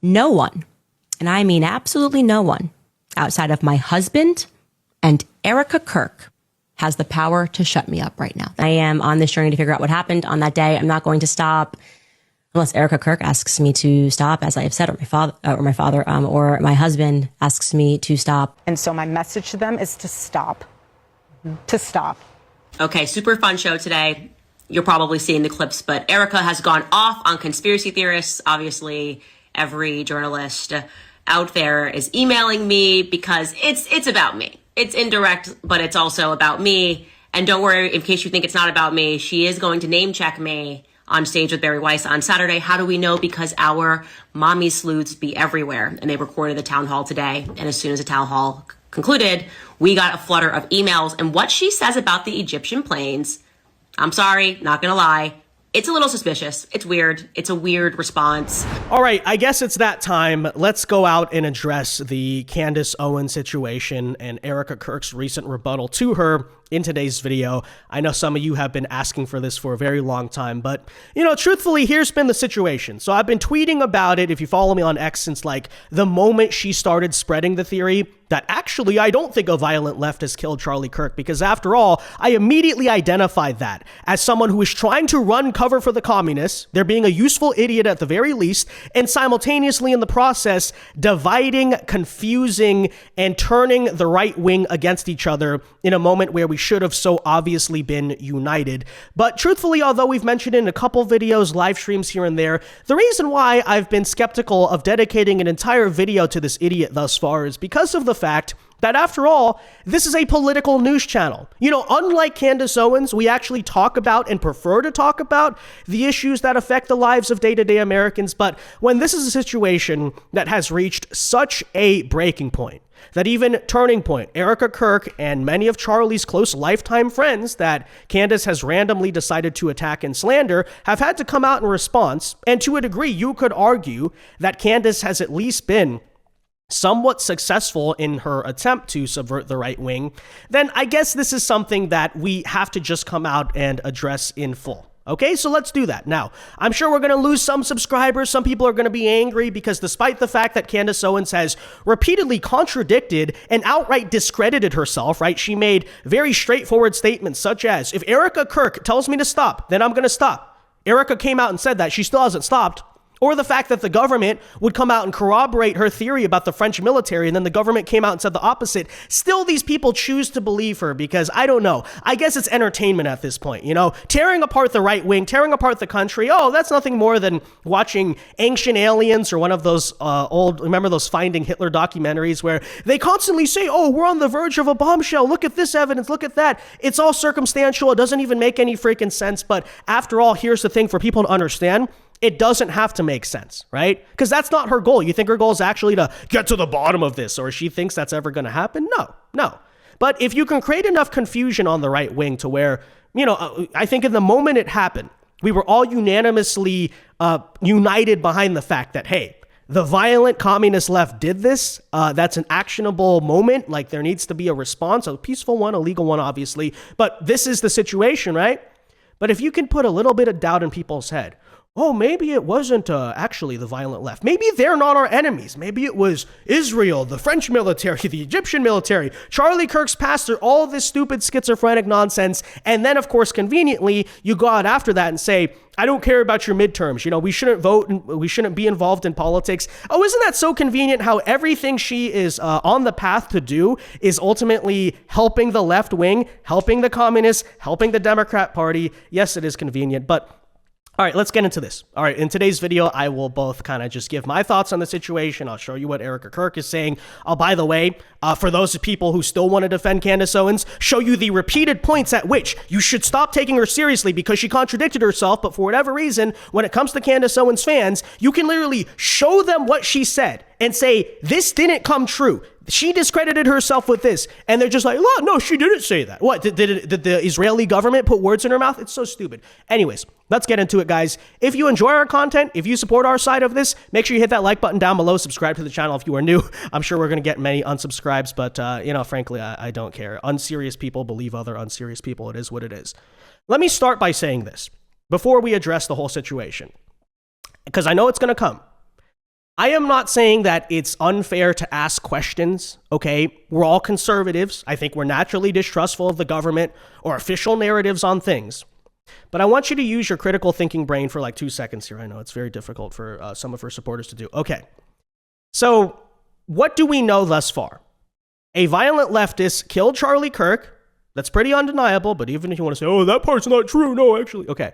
No one, and I mean absolutely no one, outside of my husband and Erika Kirk has the power to shut me up right now. I am on this journey to figure out what happened on that day. I'm not going to stop unless Erika Kirk asks me to stop, as I have said, or my father, or my husband asks me to stop. And so my message to them is to stop. To stop. Okay, super fun show today. You're probably seeing the clips, but Erika has gone off on conspiracy theorists. Obviously, every journalist out there is emailing me because it's about me. It's indirect, but it's also about me. And don't worry, in case you think it's not about me, she is going to name check me on stage with Barry Weiss on Saturday. How do we know? Because our mommy sleuths be everywhere. And they recorded the town hall today. And as soon as the town hall concluded, we got a flutter of emails. And what she says about the Egyptian planes, I'm sorry, not gonna lie, it's a little suspicious. It's weird. It's a weird response. All right, I guess it's that time. Let's go out and address the Candace Owens situation and Erika Kirk's recent rebuttal to her in today's video. I know some of you have been asking for this for a very long time, but, truthfully, here's been the situation. So I've been tweeting about it, if you follow me on X, since like the moment she started spreading the theory that actually I don't think a violent left has killed Charlie Kirk, because after all, I immediately identified that as someone who is trying to run cover for the communists. They're being a useful idiot at the very least, and simultaneously in the process, dividing, confusing, and turning the right wing against each other in a moment where we should have so obviously been united. But truthfully, although we've mentioned it in a couple videos, live streams here and there, the reason why I've been skeptical of dedicating an entire video to this idiot thus far is because of the fact that, after all, this is a political news channel. Unlike Candace Owens, we actually talk about and prefer to talk about the issues that affect the lives of day-to-day Americans. But when this is a situation that has reached such a breaking point, that even Turning Point, Erika Kirk, and many of Charlie's close lifetime friends that Candace has randomly decided to attack and slander have had to come out in response. And to a degree, you could argue that Candace has at least been somewhat successful in her attempt to subvert the right wing. Then I guess this is something that we have to just come out and address in full. Okay, so let's do that. Now, I'm sure we're going to lose some subscribers. Some people are going to be angry because despite the fact that Candace Owens has repeatedly contradicted and outright discredited herself, right? She made very straightforward statements such as, if Erika Kirk tells me to stop, then I'm going to stop. Erika came out and said that. She still hasn't stopped. Or the fact that the government would come out and corroborate her theory about the French military, and then the government came out and said the opposite. Still, these people choose to believe her because, I don't know, I guess it's entertainment at this point, tearing apart the right wing, tearing apart the country. Oh, that's nothing more than watching Ancient Aliens or one of those remember those Finding Hitler documentaries where they constantly say, oh, we're on the verge of a bombshell. Look at this evidence. Look at that. It's all circumstantial. It doesn't even make any freaking sense. But after all, here's the thing for people to understand. It doesn't have to make sense, right? Because that's not her goal. You think her goal is actually to get to the bottom of this, or she thinks that's ever going to happen? No. But if you can create enough confusion on the right wing to where, I think in the moment it happened, we were all unanimously united behind the fact that, hey, the violent communist left did this. That's an actionable moment. Like, there needs to be a response, a peaceful one, a legal one, obviously. But this is the situation, right? But if you can put a little bit of doubt in people's head, oh, maybe it wasn't actually the violent left. Maybe they're not our enemies. Maybe it was Israel, the French military, the Egyptian military, Charlie Kirk's pastor, all this stupid schizophrenic nonsense. And then, of course, conveniently, you go out after that and say, I don't care about your midterms. We shouldn't vote and we shouldn't be involved in politics. Oh, isn't that so convenient how everything she is on the path to do is ultimately helping the left wing, helping the communists, helping the Democrat Party? Yes, it is convenient, but all right, let's get into this. All right, in today's video, I will both kind of just give my thoughts on the situation. I'll show you what Erika Kirk is saying. By the way, for those people who still want to defend Candace Owens, show you the repeated points at which you should stop taking her seriously because she contradicted herself. But for whatever reason, when it comes to Candace Owens fans, you can literally show them what she said and say, this didn't come true. She discredited herself with this. And they're just like, oh, no, she didn't say that. What, did the Israeli government put words in her mouth? It's so stupid. Anyways, let's get into it, guys. If you enjoy our content, if you support our side of this, make sure you hit that like button down below. Subscribe to the channel if you are new. I'm sure we're going to get many unsubscribes, but, frankly, I don't care. Unserious people believe other unserious people. It is what it is. Let me start by saying this before we address the whole situation, because I know it's going to come. I am not saying that it's unfair to ask questions, okay? We're all conservatives. I think we're naturally distrustful of the government or official narratives on things. But I want you to use your critical thinking brain for like 2 seconds here. I know it's very difficult for some of her supporters to do. Okay. So what do we know thus far? A violent leftist killed Charlie Kirk. That's pretty undeniable, but even if you want to say, oh, that part's not true. No, actually. Okay.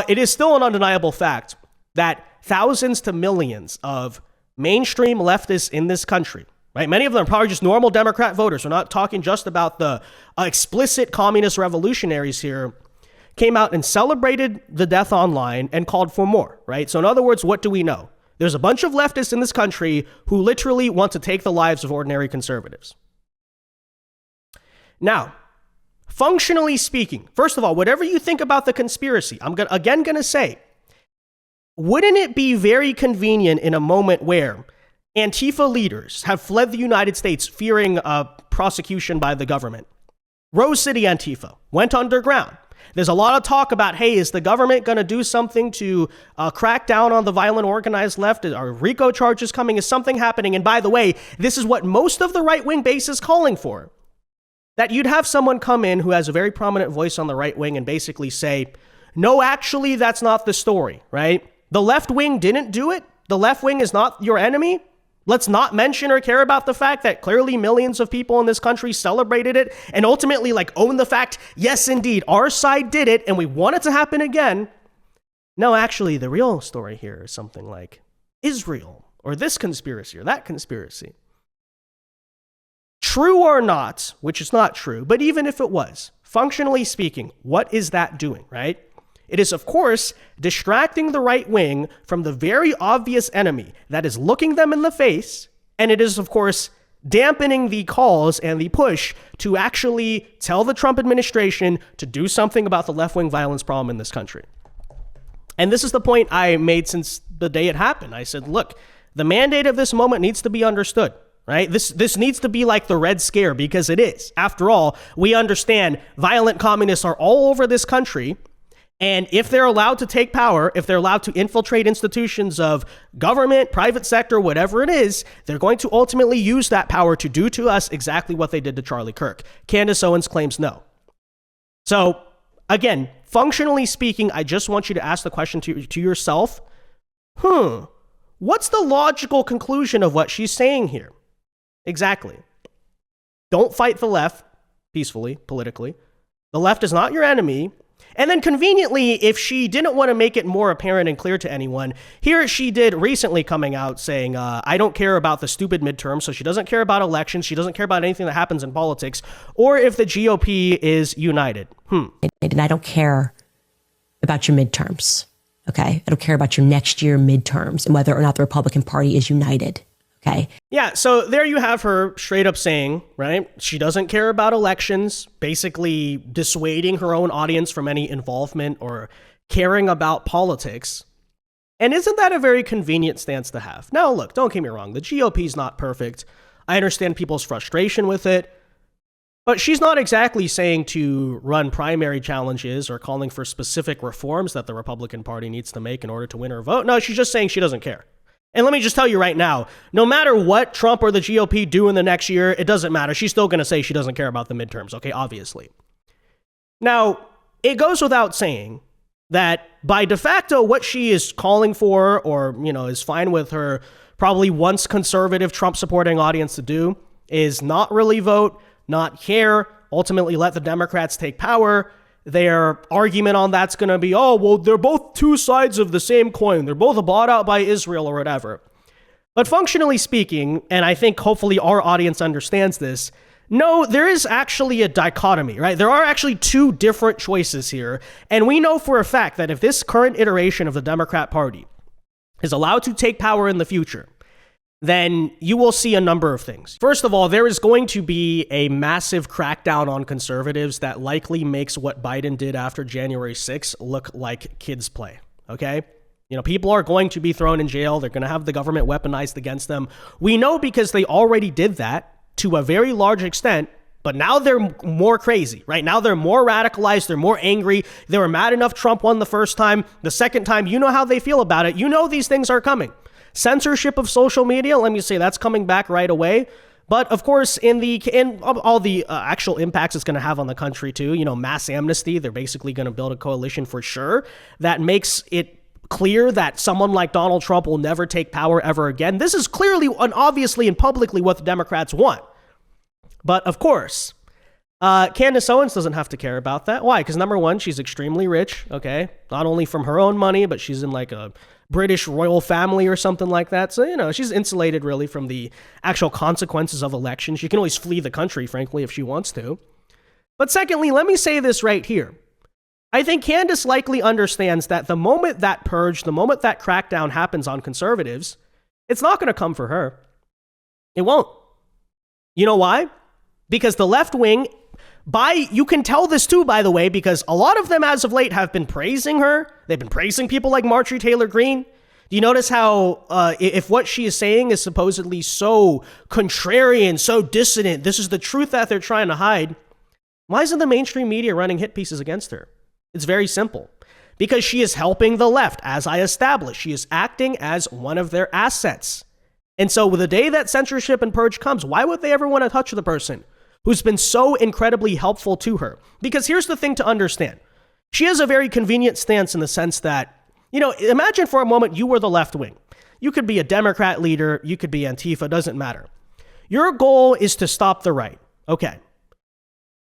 It is still an undeniable fact that thousands to millions of mainstream leftists in this country, right? Many of them are probably just normal Democrat voters. We're not talking just about the explicit communist revolutionaries here, came out and celebrated the death online and called for more, right? So in other words, what do we know? There's a bunch of leftists in this country who literally want to take the lives of ordinary conservatives. Now, functionally speaking, first of all, whatever you think about the conspiracy, I'm going to say, wouldn't it be very convenient in a moment where Antifa leaders have fled the United States fearing prosecution by the government? Rose City Antifa went underground. There's a lot of talk about, hey, is the government going to do something to crack down on the violent organized left? Are RICO charges coming? Is something happening? And by the way, this is what most of the right-wing base is calling for. That you'd have someone come in who has a very prominent voice on the right wing and basically say, no, actually, that's not the story, right? The left wing didn't do it. The left wing is not your enemy. Let's not mention or care about the fact that clearly millions of people in this country celebrated it and ultimately own the fact, yes, indeed, our side did it and we want it to happen again. No, actually, the real story here is something like Israel or this conspiracy or that conspiracy. True or not, which is not true, but even if it was, functionally speaking, what is that doing, right? It is, of course, distracting the right wing from the very obvious enemy that is looking them in the face. And it is, of course, dampening the calls and the push to actually tell the Trump administration to do something about the left-wing violence problem in this country. And this is the point I made since the day it happened. I said, look, the mandate of this moment needs to be understood, right? This needs to be like the Red Scare, because it is. After all, we understand violent communists are all over this country. And if they're allowed to take power, if they're allowed to infiltrate institutions of government, private sector, whatever it is, they're going to ultimately use that power to do to us exactly what they did to Charlie Kirk. Candace Owens claims no. So again, functionally speaking, I just want you to ask the question to yourself, what's the logical conclusion of what she's saying here? Exactly. Don't fight the left peacefully, politically. The left is not your enemy. And then conveniently, if she didn't want to make it more apparent and clear to anyone, here she did recently coming out saying, I don't care about the stupid midterms. So she doesn't care about elections. She doesn't care about anything that happens in politics or if the GOP is united. And I don't care about your midterms. Okay. I don't care about your next year midterms and whether or not the Republican Party is united. Okay. Yeah, so there you have her straight up saying, right, she doesn't care about elections, basically dissuading her own audience from any involvement or caring about politics. And isn't that a very convenient stance to have? Now, look, don't get me wrong. The GOP is not perfect. I understand people's frustration with it. But she's not exactly saying to run primary challenges or calling for specific reforms that the Republican Party needs to make in order to win her vote. No, she's just saying she doesn't care. And let me just tell you right now, no matter what Trump or the GOP do in the next year, it doesn't matter. She's still going to say she doesn't care about the midterms, okay, obviously. Now, it goes without saying that by de facto, what she is calling for or, is fine with her probably once conservative Trump supporting audience to do is not really vote, not care, ultimately let the Democrats take power. Their argument on that's going to be, oh, well, they're both two sides of the same coin. They're both bought out by Israel or whatever. But functionally speaking, and I think hopefully our audience understands this, no, there is actually a dichotomy, right? There are actually two different choices here. And we know for a fact that if this current iteration of the Democrat Party is allowed to take power in the future, then you will see a number of things. First of all, there is going to be a massive crackdown on conservatives that likely makes what Biden did after January 6th look like kids play, okay? People are going to be thrown in jail. They're going to have the government weaponized against them. We know because they already did that to a very large extent, but now they're more crazy, right? Now they're more radicalized. They're more angry. They were mad enough Trump won the first time. The second time, you know how they feel about it. You know these things are coming. Censorship of social media, let me say that's coming back right away. But of course, in all the actual impacts it's going to have on the country too, mass amnesty, they're basically going to build a coalition for sure that makes it clear that someone like Donald Trump will never take power ever again. This is clearly and obviously and publicly what the Democrats want. But of course, Candace Owens doesn't have to care about that. Why? Because number one, she's extremely rich, okay? Not only from her own money, but she's in like a British royal family or something like that. So, she's insulated really from the actual consequences of elections. She can always flee the country, frankly, if she wants to. But secondly, let me say this right here. I think Candace likely understands that the moment that purge, the moment that crackdown happens on conservatives, it's not going to come for her. It won't. You know why? Because the left wing, you can tell this too, by the way, because a lot of them as of late have been praising her. They've been praising people like Marjorie Taylor Greene. Do you notice how if what she is saying is supposedly so contrarian, so dissident, this is the truth that they're trying to hide, why isn't the mainstream media running hit pieces against her? It's very simple. Because she is helping the left, as I established. She is acting as one of their assets. And so the day that censorship and purge comes, why would they ever want to touch the person who's been so incredibly helpful to her? Because here's the thing to understand. She has a very convenient stance in the sense that, imagine for a moment you were the left wing. You could be a Democrat leader, you could be Antifa, doesn't matter. Your goal is to stop the right. Okay.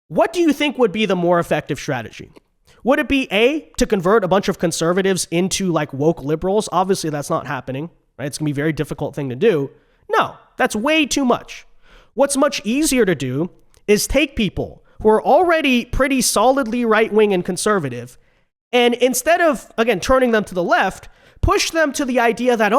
What do you think would be the more effective strategy? Would it be A, to convert a bunch of conservatives into like woke liberals? Obviously that's not happening, right? It's gonna be a very difficult thing to do. No, that's way too much. What's much easier to do is take people who are already pretty solidly right-wing and conservative, and instead of, again, turning them to the left, push them to the idea that,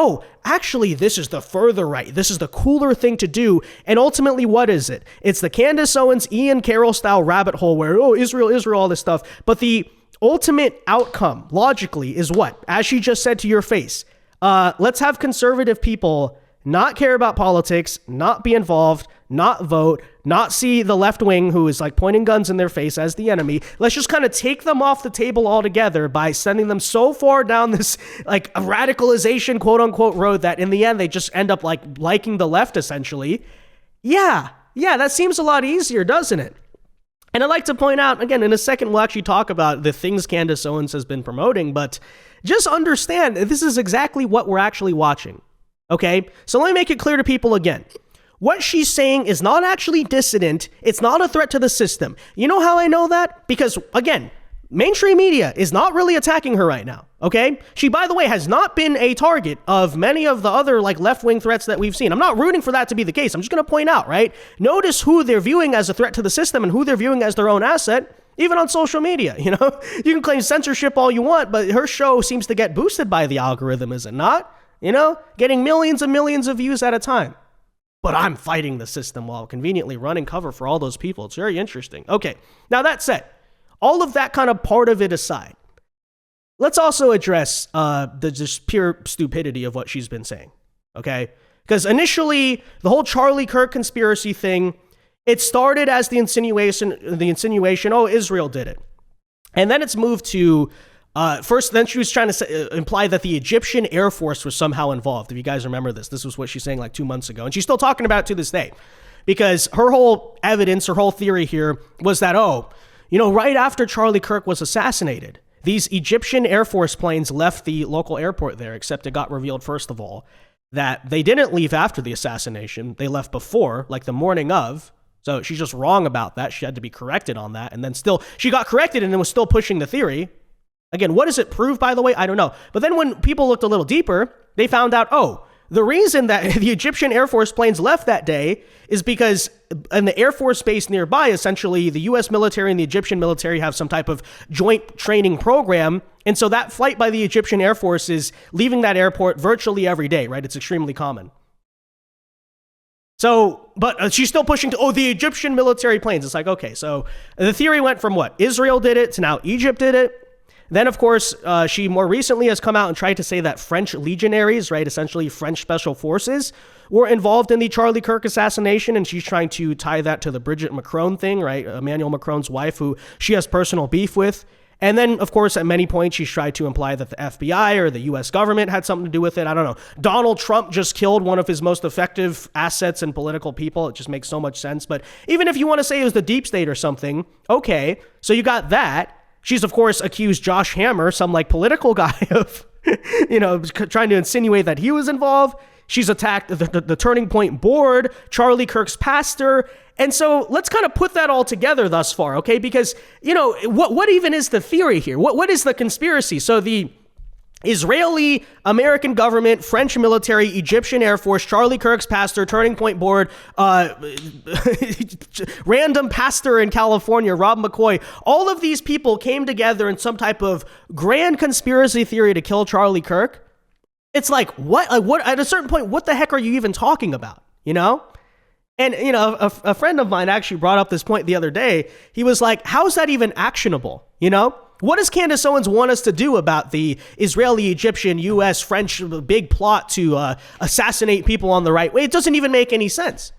actually, this is the further right. This is the cooler thing to do. And ultimately, what is it? It's the Candace Owens, Ian Carroll style rabbit hole where, Israel, all this stuff. But the ultimate outcome, logically, is what? As she just said to your face, let's have conservative people not care about politics, not be involved, not vote, not see the left wing who is like pointing guns in their face as the enemy. Let's just kind of take them off the table altogether by sending them so far down this like a radicalization quote unquote road that in the end they just end up like liking the left essentially. Yeah, that seems a lot easier, doesn't it? And I'd like to point out, again, in a second, we'll actually talk about the things Candace Owens has been promoting, but just understand this is exactly what we're actually watching. Okay, so let me make it clear to people again. What she's saying is not actually dissident. It's not a threat to the system. You know how I know that? Because, again, mainstream media is not really attacking her right now, okay? She, by the way, has not been a target of many of the other, like, left-wing threats that we've seen. I'm not rooting for that to be the case. I'm just going to point out, right? Notice who they're viewing as a threat to the system and who they're viewing as their own asset, even on social media, You can claim censorship all you want, but her show seems to get boosted by the algorithm, is it not? Getting millions and millions of views at a time. But I'm fighting the system while conveniently running cover for all those people. It's very interesting. Okay, now that said, all of that kind of part of it aside, let's also address the just pure stupidity of what she's been saying, okay? Because initially, the whole Charlie Kirk conspiracy thing, it started as the insinuation, Israel did it. And then it's moved to then she was trying to imply that the Egyptian Air Force was somehow involved. If you guys remember this was what she's saying like 2 months ago. And she's still talking about it to this day. Because her whole evidence, her whole theory here was that, right after Charlie Kirk was assassinated, these Egyptian Air Force planes left the local airport there, except it got revealed, first of all, that they didn't leave after the assassination. They left before, like the morning of. So she's just wrong about that. She had to be corrected on that. And then she got corrected and then was still pushing the theory. Again, what does it prove, by the way? I don't know. But then when people looked a little deeper, they found out, the reason that the Egyptian Air Force planes left that day is because in the Air Force base nearby, essentially, the U.S. military and the Egyptian military have some type of joint training program. And so that flight by the Egyptian Air Force is leaving that airport virtually every day, right? It's extremely common. So, but she's still pushing to, the Egyptian military planes. It's like, okay, so the theory went from what? Israel did it to now Egypt did it. Then, of course, she more recently has come out and tried to say that French legionaries, right, essentially French special forces, were involved in the Charlie Kirk assassination, and she's trying to tie that to the Brigitte Macron thing, right, Emmanuel Macron's wife, who she has personal beef with. And then, of course, at many points, she's tried to imply that the FBI or the U.S. government had something to do with it. I don't know. Donald Trump just killed one of his most effective assets and political people. It just makes so much sense. But even if you want to say it was the deep state or something, okay, so you got that. She's, of course, accused Josh Hammer, some like political guy, of, trying to insinuate that he was involved. She's attacked the Turning Point board, Charlie Kirk's pastor. And so let's kind of put that all together thus far, okay? Because, what even is the theory here? What is the conspiracy? So the Israeli, American government, French military, Egyptian Air Force, Charlie Kirk's pastor, Turning Point board, random pastor in California, Rob McCoy, all of these people came together in some type of grand conspiracy theory to kill Charlie Kirk. It's like, what at a certain point, what the heck are you even talking about? And, a friend of mine actually brought up this point the other day. He was like, how's that even actionable? What does Candace Owens want us to do about the Israeli, Egyptian, U.S., French big plot to assassinate people on the right way? It doesn't even make any sense.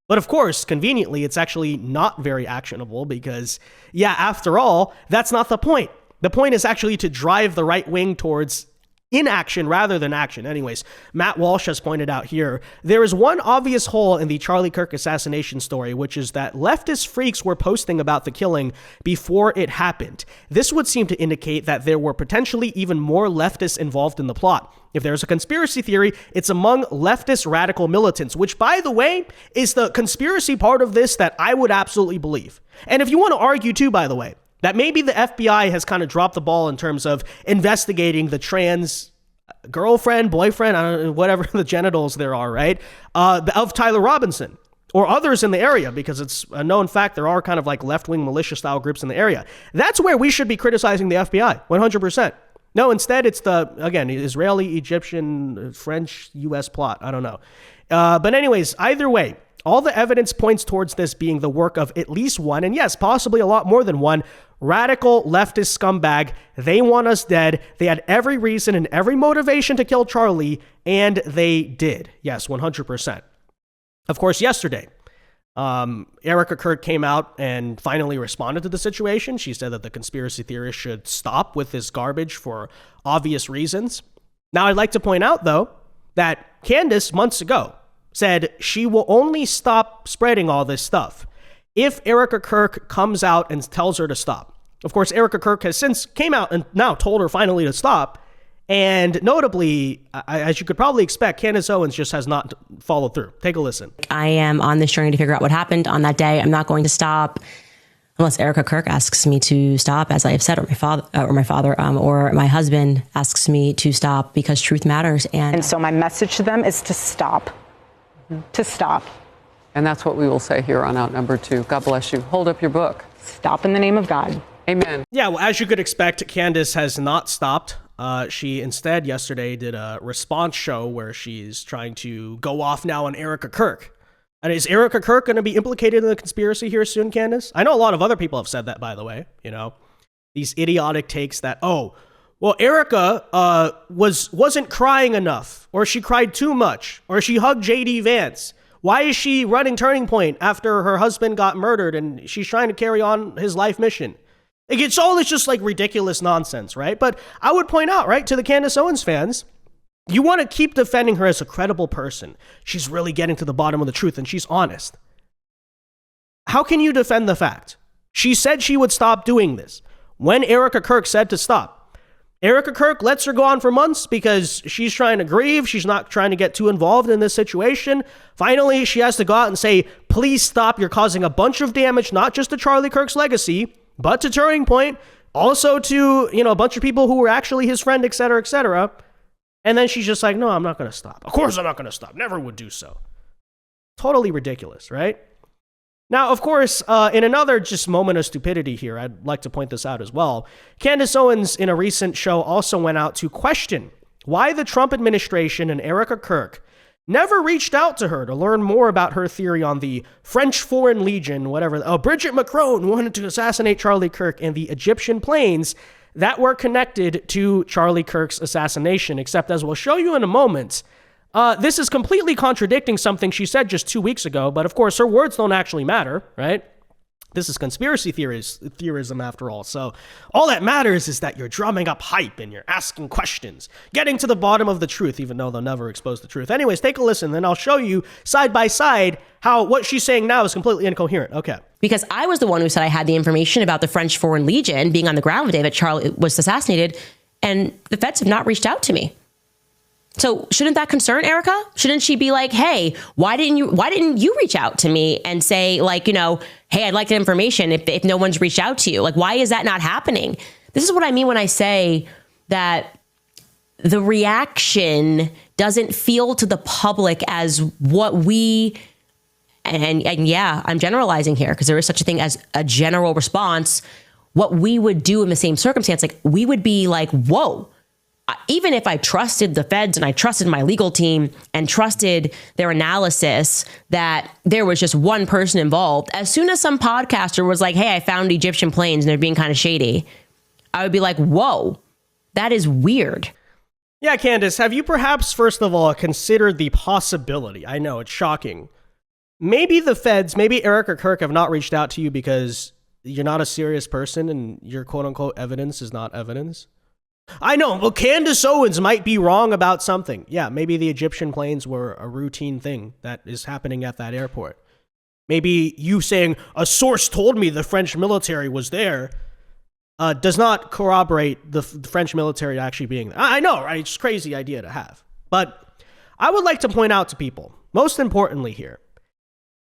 But of course, conveniently, it's actually not very actionable because, after all, that's not the point. The point is actually to drive the right wing towards inaction rather than action. Anyways, Matt Walsh has pointed out here, there is one obvious hole in the Charlie Kirk assassination story, which is that leftist freaks were posting about the killing before it happened. This would seem to indicate that there were potentially even more leftists involved in the plot. If there's a conspiracy theory, it's among leftist radical militants, which, by the way, is the conspiracy part of this that I would absolutely believe. And if you want to argue too, by the way, that maybe the FBI has kind of dropped the ball in terms of investigating the trans girlfriend, boyfriend, I don't know, whatever the genitals there are, right? Of Tyler Robinson or others in the area, because it's a known fact there are kind of like left-wing militia style groups in the area. That's where we should be criticizing the FBI, 100%. No, instead it's the, again, Israeli, Egyptian, French, U.S. plot. I don't know. But anyways, either way, all the evidence points towards this being the work of at least one, and yes, possibly a lot more than one, radical leftist scumbag. They want us dead. They had every reason and every motivation to kill Charlie, and they did. Yes, 100%. Of course, yesterday, Erika Kirk came out and finally responded to the situation. She said that the conspiracy theorists should stop with this garbage for obvious reasons. Now, I'd like to point out, though, that Candace, months ago, said she will only stop spreading all this stuff if Erika Kirk comes out and tells her to stop. Of course, Erika Kirk has since came out and now told her finally to stop. And notably, as you could probably expect, Candace Owens just has not followed through. Take a listen. I am on this journey to figure out what happened on that day. I'm not going to stop unless Erika Kirk asks me to stop, as I have said, or my father, or my husband asks me to stop, because truth matters. And so my message to them is to stop. To stop. And that's what we will say here on Outnumbered 2. God bless you. Hold up your book. Stop in the name of God. Amen. Yeah, well, as you could expect, Candace has not stopped. She instead yesterday did a response show where she's trying to go off now on Erika Kirk. And is Erika Kirk going to be implicated in the conspiracy here soon, Candace? I know a lot of other people have said that, by the way. These idiotic takes that, well, Erika wasn't crying enough, or she cried too much, or she hugged J.D. Vance. Why is she running Turning Point after her husband got murdered and she's trying to carry on his life mission? It's all this just like ridiculous nonsense, right? But I would point out, right, to the Candace Owens fans, you want to keep defending her as a credible person. She's really getting to the bottom of the truth and she's honest. How can you defend the fact? She said she would stop doing this when Erika Kirk said to stop. Erika Kirk lets her go on for months because she's trying to grieve. She's not trying to get too involved in this situation. Finally, she has to go out and say, please stop. You're causing a bunch of damage, not just to Charlie Kirk's legacy, but to Turning Point, also to, a bunch of people who were actually his friend, et cetera, et cetera. And then she's just like, no, I'm not going to stop. Of course I'm not going to stop. Never would do so. Totally ridiculous, right? Now, of course, in another just moment of stupidity here, I'd like to point this out as well. Candace Owens, in a recent show, also went out to question why the Trump administration and Erika Kirk never reached out to her to learn more about her theory on the French Foreign Legion, whatever. Bridget Macron wanted to assassinate Charlie Kirk and the Egyptian planes that were connected to Charlie Kirk's assassination, except as we'll show you in a moment, this is completely contradicting something she said just 2 weeks ago, but of course her words don't actually matter, right? This is conspiracy theorism after all. So all that matters is that you're drumming up hype and you're asking questions, getting to the bottom of the truth, even though they'll never expose the truth. Anyways, take a listen, then I'll show you side by side how what she's saying now is completely incoherent. Okay. Because I was the one who said I had the information about the French Foreign Legion being on the ground the day that Charlie was assassinated, and the feds have not reached out to me. So shouldn't that concern Erika? Shouldn't she be like, hey, why didn't you reach out to me and say, like, hey, I'd like that information if no one's reached out to you? Like, why is that not happening? This is what I mean when I say that the reaction doesn't feel to the public as what we, and yeah, I'm generalizing here because there is such a thing as a general response, what we would do in the same circumstance. Like, we would be like, whoa. Even if I trusted the feds and I trusted my legal team and trusted their analysis that there was just one person involved, as soon as some podcaster was like, hey, I found Egyptian planes and they're being kind of shady, I would be like, whoa, that is weird. Yeah, Candace, have you perhaps, first of all, considered the possibility? I know, it's shocking. Maybe the feds, maybe Erika Kirk have not reached out to you because you're not a serious person and your quote-unquote evidence is not evidence. I know, well, Candace Owens might be wrong about something. Yeah, maybe the Egyptian planes were a routine thing that is happening at that airport. Maybe you saying, a source told me the French military was there, does not corroborate the French military actually being there. I know, right? It's a crazy idea to have. But I would like to point out to people, most importantly here,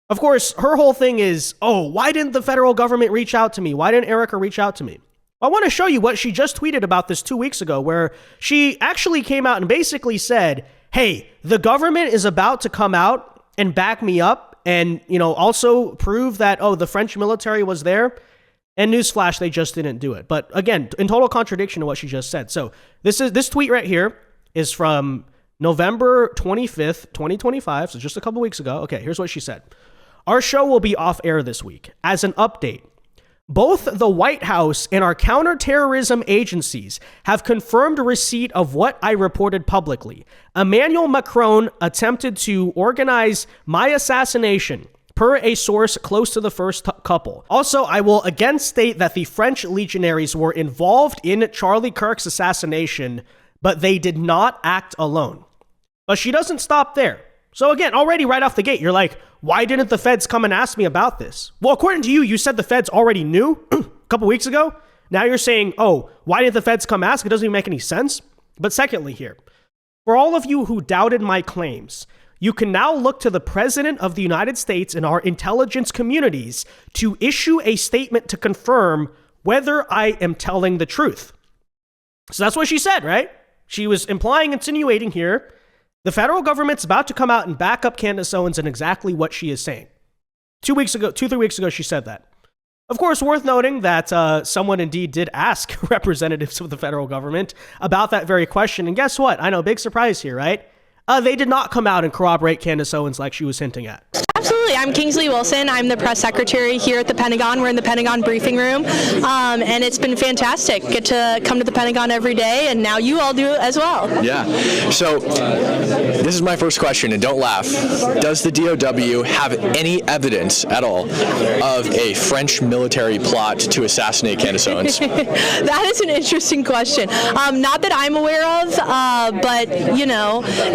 of course, her whole thing is, oh, why didn't the federal government reach out to me? Why didn't Erika reach out to me? I want to show you what she just tweeted about this 2 weeks ago, where she actually came out and basically said, hey, the government is about to come out and back me up and, also prove that, oh, the French military was there. And newsflash, they just didn't do it. But again, in total contradiction to what she just said. So this tweet right here is from November 25th, 2025. So just a couple weeks ago. Okay, here's what she said. Our show will be off air this week. As an update, both the White House and our counterterrorism agencies have confirmed receipt of what I reported publicly. Emmanuel Macron attempted to organize my assassination, per a source close to the first couple. Also, I will again state that the French legionaries were involved in Charlie Kirk's assassination, but they did not act alone. But she doesn't stop there. So again, already right off the gate, you're like, why didn't the feds come and ask me about this? Well, according to you, you said the feds already knew a couple weeks ago. Now you're saying, oh, why didn't the feds come ask? It doesn't even make any sense. But secondly here, for all of you who doubted my claims, you can now look to the President of the United States and our intelligence communities to issue a statement to confirm whether I am telling the truth. So that's what she said, right? She was insinuating here, the federal government's about to come out and back up Candace Owens in exactly what she is saying. 3 weeks ago, she said that. Of course, worth noting that someone indeed did ask representatives of the federal government about that very question. And guess what? I know, big surprise here, right? They did not come out and corroborate Candace Owens like she was hinting at. Absolutely. I'm Kingsley Wilson. I'm the press secretary here at the Pentagon. We're in the Pentagon briefing room, and it's been fantastic. Get to come to the Pentagon every day, and now you all do it as well. Yeah. So this is my first question, and don't laugh. Does the DOW have any evidence at all of a French military plot to assassinate Candace Owens? That is an interesting question. Not that I'm aware of, but,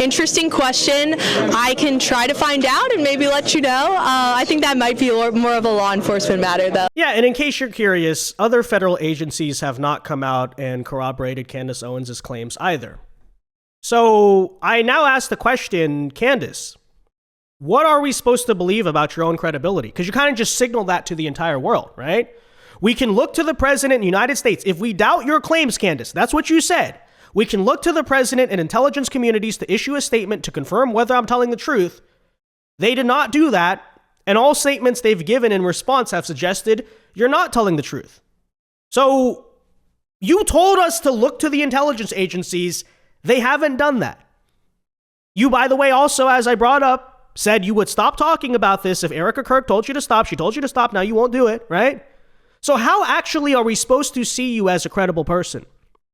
interesting question. I can try to find out and maybe let you know. I think that might be more of a law enforcement matter, though. Yeah, and in case you're curious, other federal agencies have not come out and corroborated Candace Owens' claims either. So I now ask the question, Candace, what are we supposed to believe about your own credibility? Because you kind of just signaled that to the entire world, right? We can look to the president of the United States. If we doubt your claims, Candace, that's what you said. We can look to the president and intelligence communities to issue a statement to confirm whether I'm telling the truth. They did not do that, and all statements they've given in response have suggested you're not telling the truth. So you told us to look to the intelligence agencies. They haven't done that. You, by the way, also, as I brought up, said you would stop talking about this if Erika Kirk told you to stop. She told you to stop. Now you won't do it, right? So how actually are we supposed to see you as a credible person?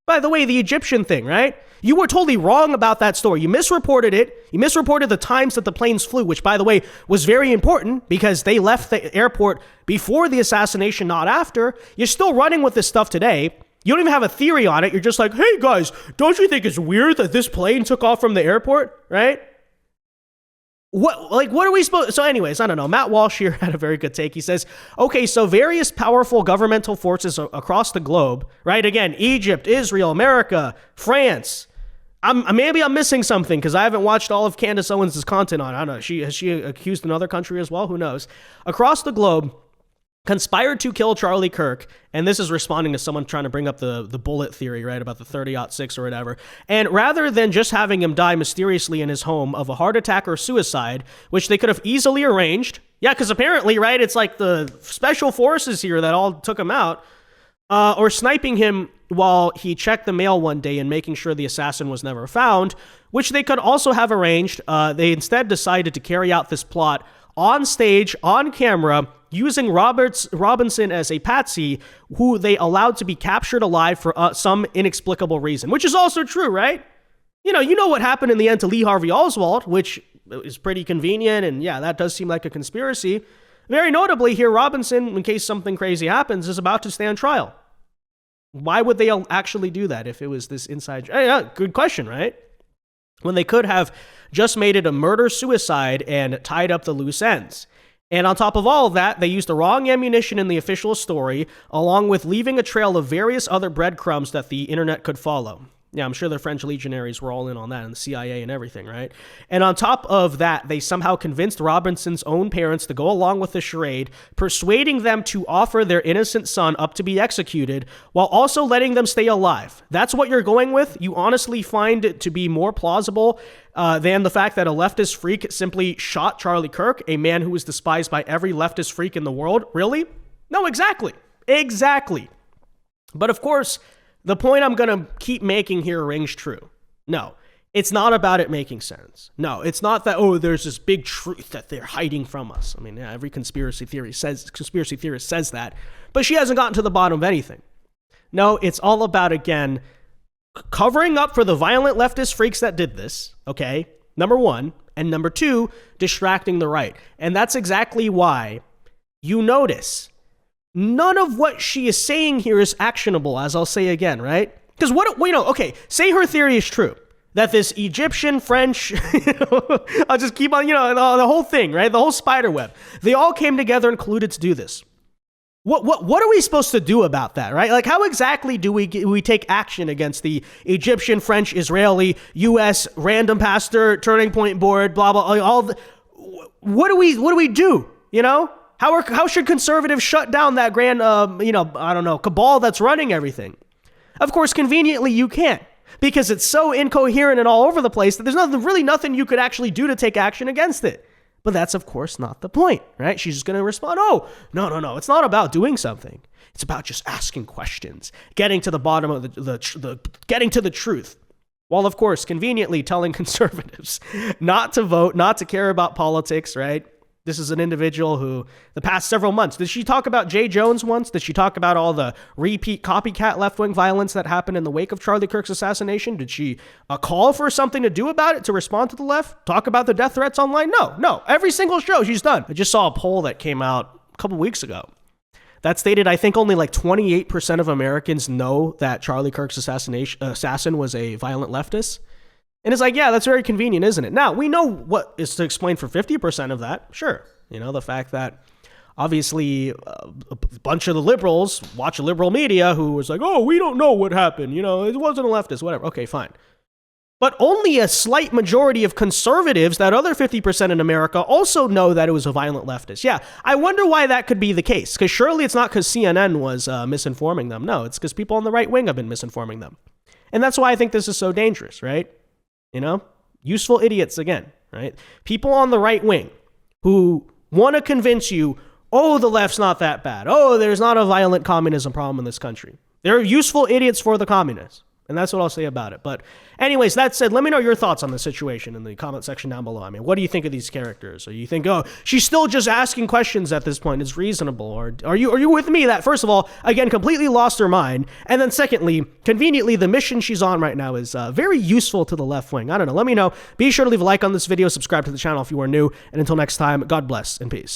By the way, the Egyptian thing, right? You were totally wrong about that story. You misreported it. You misreported the times that the planes flew, which, by the way, was very important because they left the airport before the assassination, not after. You're still running with this stuff today. You don't even have a theory on it. You're just like, hey, guys, don't you think it's weird that this plane took off from the airport, right? What are we supposed... So anyways, I don't know. Matt Walsh here had a very good take. He says, okay, so various powerful governmental forces across the globe, right? Again, Egypt, Israel, America, France. Maybe I'm missing something because I haven't watched all of Candace Owens' content on it. I don't know. Has she accused another country as well? Who knows? Across the globe, conspired to kill Charlie Kirk, and this is responding to someone trying to bring up the bullet theory, right, about the 30-06 or whatever. And rather than just having him die mysteriously in his home of a heart attack or suicide, which they could have easily arranged, yeah, because apparently, right, it's like the special forces here that all took him out, or sniping him while he checked the mail one day and making sure the assassin was never found, which they could also have arranged. They instead decided to carry out this plot on stage, on camera, using Robinson as a patsy, who they allowed to be captured alive for some inexplicable reason, which is also true, right? You know what happened in the end to Lee Harvey Oswald, which is pretty convenient, and yeah, that does seem like a conspiracy. Very notably here, Robinson, in case something crazy happens, is about to stand trial. Why would they actually do that if it was this inside... Yeah, good question, right? When they could have just made it a murder-suicide and tied up the loose ends. And on top of all of that, they used the wrong ammunition in the official story, along with leaving a trail of various other breadcrumbs that the internet could follow. Yeah, I'm sure the French legionaries were all in on that, and the CIA and everything, right? And on top of that, they somehow convinced Robinson's own parents to go along with the charade, persuading them to offer their innocent son up to be executed, while also letting them stay alive. That's what you're going with? You honestly find it to be more plausible than the fact that a leftist freak simply shot Charlie Kirk, a man who was despised by every leftist freak in the world? Really? No, exactly. Exactly. But of course, the point I'm going to keep making here rings true. No, it's not about it making sense. No, it's not that, oh, there's this big truth that they're hiding from us. I mean, yeah, every conspiracy theorist says that, but she hasn't gotten to the bottom of anything. No, it's all about, again, covering up for the violent leftist freaks that did this, okay? Number one. And number two, distracting the right. And that's exactly why you notice none of what she is saying here is actionable, as I'll say again, right? Because okay, say her theory is true, that this Egyptian, French, I'll just keep on, the whole thing, right? The whole spider web. They all came together and colluded to do this. What are we supposed to do about that, right? Like, how exactly do we take action against the Egyptian, French, Israeli, U.S. random pastor, turning point board, blah blah, what do we do? How should conservatives shut down that grand, cabal that's running everything? Of course, conveniently, you can't, because it's so incoherent and all over the place that there's really nothing you could actually do to take action against it. But that's, of course, not the point, right? She's just going to respond, oh, no. It's not about doing something. It's about just asking questions, getting to the bottom of getting to the truth. While, of course, conveniently telling conservatives not to vote, not to care about politics, right? This is an individual who, the past several months, did she talk about Jay Jones once? Did she talk about all the repeat copycat left-wing violence that happened in the wake of Charlie Kirk's assassination? Did she call for something to do about it, to respond to the left? Talk about the death threats online? No. Every single show she's done. I just saw a poll that came out a couple weeks ago that stated, I think only like 28% of Americans know that Charlie Kirk's assassin was a violent leftist. And it's like, yeah, that's very convenient, isn't it? Now, we know what is to explain for 50% of that. Sure. The fact that obviously a bunch of the liberals watch liberal media who was like, oh, we don't know what happened. It wasn't a leftist, whatever. Okay, fine. But only a slight majority of conservatives, that other 50% in America, also know that it was a violent leftist. Yeah, I wonder why that could be the case. Because surely it's not because CNN was misinforming them. No, it's because people on the right wing have been misinforming them. And that's why I think this is so dangerous, right? Useful idiots again, right? People on the right wing who want to convince you, oh, the left's not that bad. Oh, there's not a violent communism problem in this country. They're useful idiots for the communists. And that's what I'll say about it. But anyways, that said, let me know your thoughts on the situation in the comment section down below. I mean, what do you think of these characters? Or you think, oh, she's still just asking questions at this point, it's reasonable? Or are you with me that, first of all, again, completely lost her mind? And then secondly, conveniently, the mission she's on right now is very useful to the left wing. I don't know. Let me know. Be sure to leave a like on this video, subscribe to the channel if you are new. And until next time, God bless and peace.